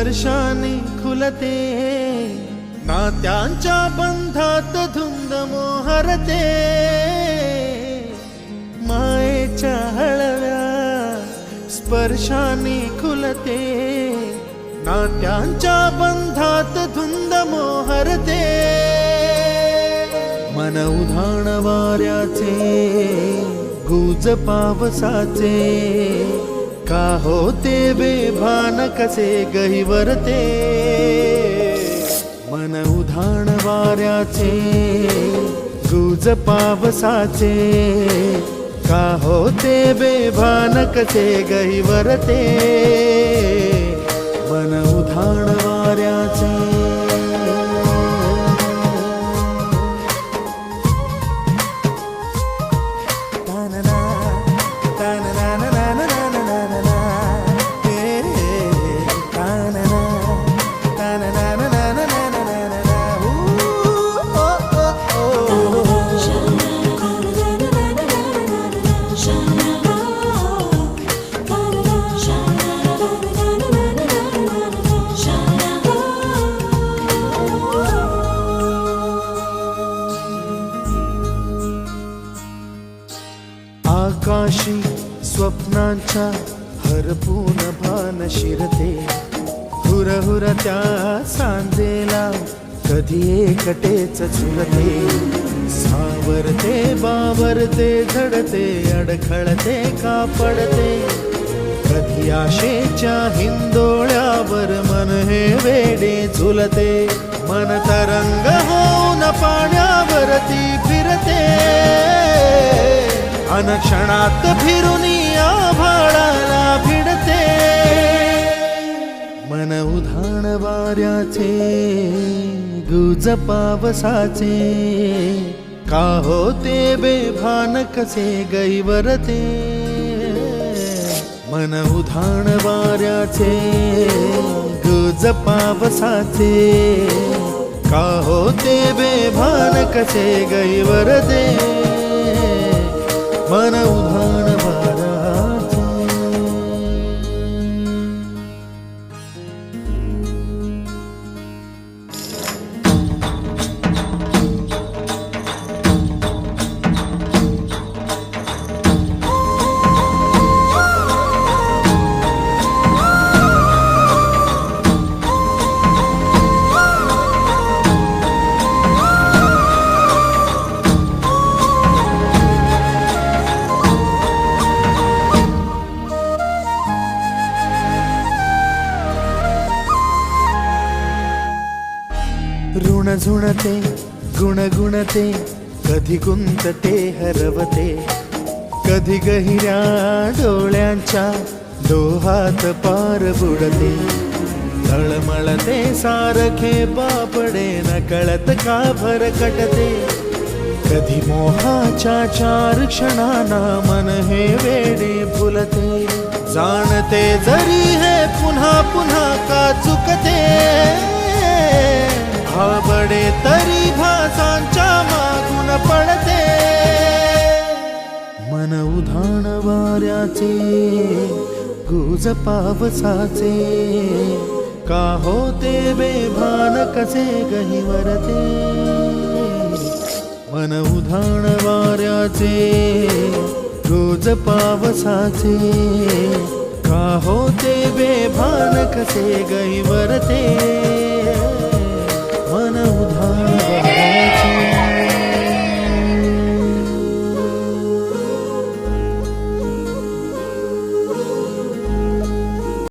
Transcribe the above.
स्पर्शाने खुलते, नात्यांच्या बंधात धुंद मोहरते, मायेच्या हळव्या स्पर्शाने खुलते, नात्यांच्या बंधात धुंद मोहरते, मन उधाण वाऱ्याचे गुज पावसाचे, का होते बेभान कसे गहिवरते, मन उधाण वाऱ्याचे गुज पावसाचे, का होते बेभान कसे गहिवरते, मन उधाण वाऱ्याचे। आकाशी स्वप्नांच्या हरपून भान शिरते, हुरहुर त्या सांजेला कधी एकटेच झुलते, सावरते बावरते झडते, अडखळते का पडते, कधी आशेच्या हिंदोळ्यावर मन हे वेडे झुलते, मन तरंग होऊन पाण्यावरती फिरते, अनक्षणात फिरून आभाळाला भिडते, मन उधाण वाऱ्याचे गुज पावसाचे, का होते बेभान कसे गहिवरते, मन उधाण वाऱ्याचे गुज पावसाचे, का होते बेभान कसे गहिवरते, मन उधाण वाऱ्याचे। ऋण झुणते गुणगुणते, कधी गुंतते हरवते, कधी गहिऱ्या डोळ्यांच्या डोहात पार बुडते, तळमळते सारखे बापडे नकळत का भरकटते, कधी मोहाच्या चार क्षणांना मन हे वेडे फुलते, जाणते जरी हे पुन्हा पुन्हा का चुकते, भाबडे तरी भासांच्या मागून पडते, मन उधाण वाऱ्याचे गुज पावसाचे, का होते बेभान कसे गहिवरते, मन उधाण वाऱ्याचे गुज पावसाचे, का होते बेभान कसे गहिवरते,